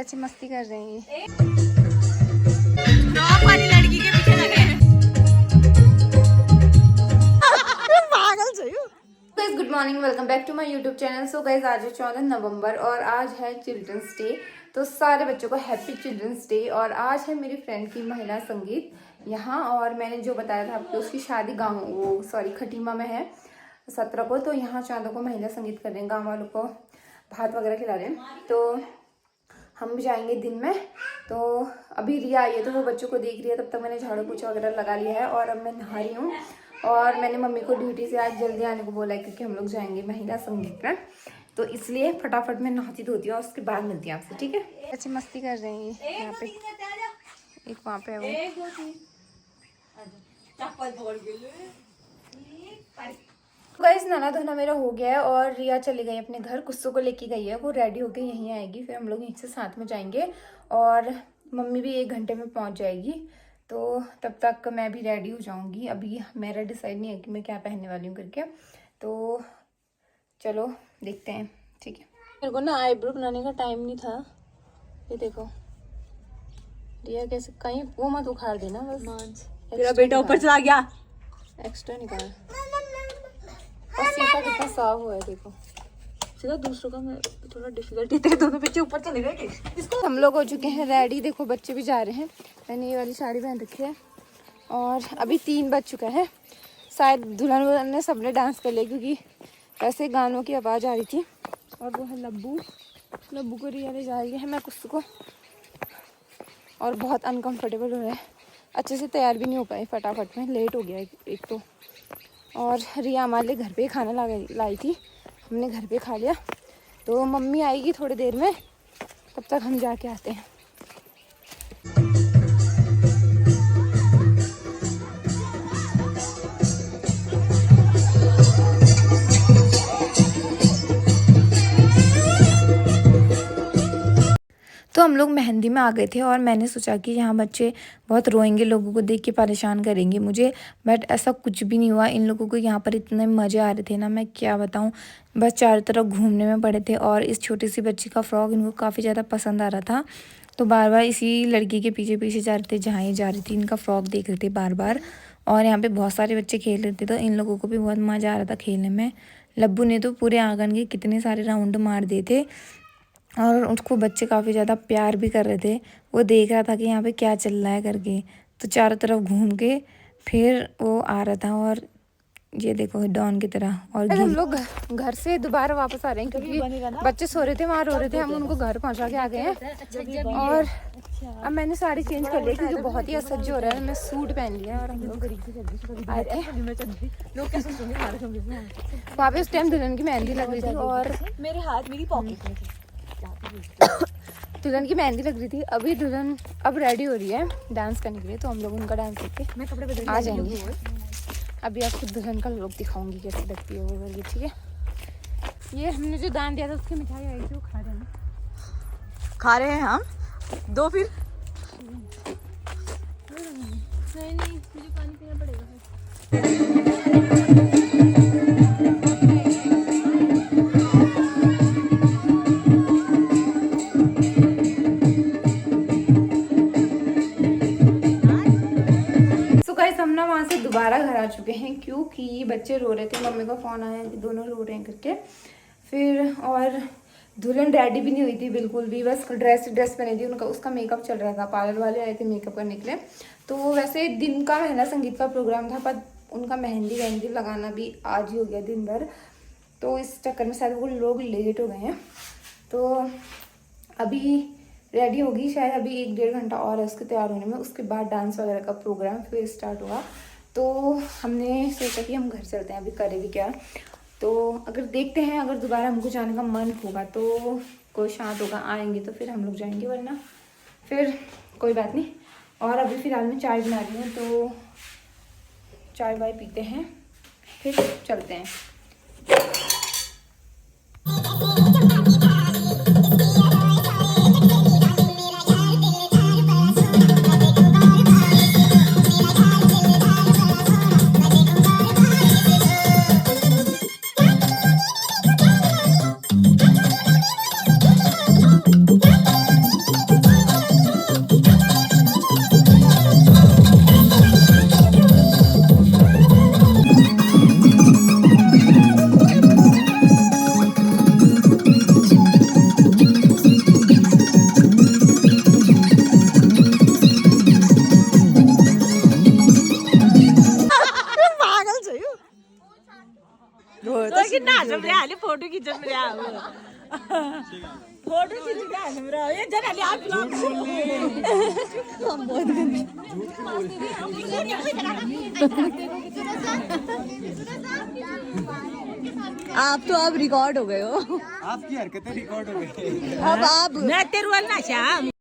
अच्छी मस्ती कर रही है। वाली लड़की के पीछे लगे हैं। पागल सही। Guys good morning, welcome back to my YouTube channel. So guys आज है 14 नवंबर और आज है चिल्ड्रंस डे। तो सारे बच्चों को हैप्पी चिल्ड्रंस डे। और आज है मेरी फ्रेंड की महिला संगीत यहाँ, और मैंने जो बताया था आपको उसकी शादी खटीमा में है 17 को। तो यहाँ चांदों को महिला संगीत कर रहे हैं, गाँव वालों को भात वगैरह खिला रहे हैं। तो हम भी जाएंगे दिन में। तो अभी रिया आई है तो वो बच्चों को देख रही है, तब तक मैंने झाड़ू पोछा वगैरह लगा लिया है और अब मैं नहा रही हूँ। और मैंने मम्मी को ड्यूटी से आज जल्दी आने को बोला है क्योंकि हम लोग जाएंगे महिला संगीत में। तो इसलिए फटाफट मैं नहाती धोती हूँ और उसके बाद मिलती हूँ आपसे, ठीक है। अच्छी मस्ती कर रही है यहाँ पे, एक वहाँ पे है गाइस। नहाना धोना मेरा हो गया है और रिया चली गई अपने घर, कुस्सू को लेके गई है। वो रेडी होके यहीं आएगी, फिर हम लोग यहीं से साथ में जाएंगे। और मम्मी भी 1 घंटे में पहुंच जाएगी, तो तब तक मैं भी रेडी हो जाऊंगी। अभी मेरा डिसाइड नहीं है कि मैं क्या पहनने वाली हूँ करके, तो चलो देखते हैं, ठीक है। मेरे को ना आईब्रो बनाने का टाइम नहीं था। ये देखो रिया कैसे, कहीं वो मत उखाड़ देना बस। तेरा बेटा ऊपर चला गया। एक्स्ट्रा निकाल और सीखा कितना साफ हुआ है, देखो। सीधा दूसरों का मैं थोड़ा डिफिकल्टी, तेरे दोनों बच्चे ऊपर चले गए। इसको हम लोग हो चुके हैं रेडी, देखो बच्चे भी जा रहे हैं। मैंने ये वाली साड़ी पहन रखी है और अभी 3 बज चुका है। शायद दुल्हन वुल्हन ने सबने डांस कर लिया क्योंकि ऐसे गानों की आवाज़ आ रही थी। और वो है लब्बू को रिया ले जा रही है, मैं कुछ को। और बहुत अनकम्फर्टेबल हो रहा है, अच्छे से तैयार भी नहीं हो पाए, फटाफट में लेट हो गया एक तो। और रिया हमारे लिए घर पे खाना लाई थी, हमने घर पे खा लिया। तो मम्मी आएगी थोड़ी देर में, तब तक हम जाके आते हैं। तो हम लोग मेहंदी में आ गए थे और मैंने सोचा कि यहाँ बच्चे बहुत रोएंगे, लोगों को देख के परेशान करेंगे मुझे, बट ऐसा कुछ भी नहीं हुआ। इन लोगों को यहाँ पर इतने मज़े आ रहे थे ना, मैं क्या बताऊँ। बस चारों तरफ घूमने में पड़े थे और इस छोटी सी बच्ची का फ्रॉक इनको काफ़ी ज़्यादा पसंद आ रहा था। तो बार बार इसी लड़की के पीछे पीछे जा रहे थे, जहाँ ही जा रही थी इनका फ्रॉक देख रहे थे बार बार। और यहाँ पर बहुत सारे बच्चे खेल रहे थे, तो इन लोगों को भी बहुत मज़ा आ रहा था खेलने में। लब्बू ने तो पूरे आंगन के कितने सारे राउंड मार दिए थे और उसको बच्चे काफ़ी ज़्यादा प्यार भी कर रहे थे। वो देख रहा था कि यहाँ पे क्या चल रहा है करके, तो चारों तरफ घूम के फिर वो आ रहा था। और ये देखो डॉन की तरह। और हम लोग घर से दोबारा वापस आ रहे हैं क्योंकि बच्चे सो रहे थे, वहाँ रो रहे थे, हम उनको घर पहुँचा के आ गए हैं। और अब मैंने साड़ी चेंज कर ली क्योंकि बहुत ही असह्य हो रहा है। मैं सूट पहन लिया और हम लोग आए थे। वहाँ पे उस टाइम दुल्हन की मेहंदी लग रही थी और मेरे हाथ मेरी पॉकेट में दुल्हन की मेहंदी लग रही थी। अभी दुल्हन अब रेडी हो रही है डांस करने के लिए, तो हम लोग उनका डांस देख के मैं कपड़े बदल आ जाएंगे। अभी आपको दुल्हन का लुक दिखाऊंगी कैसे लगती है वो वाली, ठीक है। ये हमने जो दान दिया था उसकी मिठाई आई थी, वो खा रहे हैं। खा रहे हैं हम दो फिर। नहीं मुझे पानी पीना पड़ेगा। हम ना वहाँ से दोबारा घर आ चुके हैं क्योंकि बच्चे रो रहे थे, मम्मी का फ़ोन आया कि दोनों रो रहे हैं करके। फिर और दुल्हन रेडी भी नहीं हुई थी बिल्कुल भी, बस ड्रेस पहनी थी। उसका मेकअप चल रहा था, पार्लर वाले आए थे मेकअप करने के लिए। तो वैसे दिन का महिला संगीत का प्रोग्राम था, पर उनका मेहंदी लगाना भी आज ही हो गया दिन भर। तो इस चक्कर में शायद वो लोग लेट हो गए हैं। तो अभी रेडी होगी, शायद अभी 1-1.5 घंटा और है उसके तैयार होने में। उसके बाद डांस वगैरह का प्रोग्राम फिर स्टार्ट होगा। तो हमने सोचा कि हम घर चलते हैं, अभी करें भी क्या। तो अगर देखते हैं, अगर दोबारा हमको जाने का मन होगा तो कोई शांत होगा आएंगे तो फिर हम लोग जाएंगे, वरना फिर कोई बात नहीं। और अभी फ़िलहाल मैं चाय बना रही हूँ, तो चाय वाय पीते हैं फिर चलते हैं। तो कितना हंस रहे हाले फोटो खींचन रहा फोटो खींचना हंस रहा ये जरा ले आप लोग हम बहुत गंदे आप तो अब रिकॉर्ड हो गए हो आपकी हरकतें रिकॉर्ड हो गई। अब आप मैं तेरे वाला ना श्याम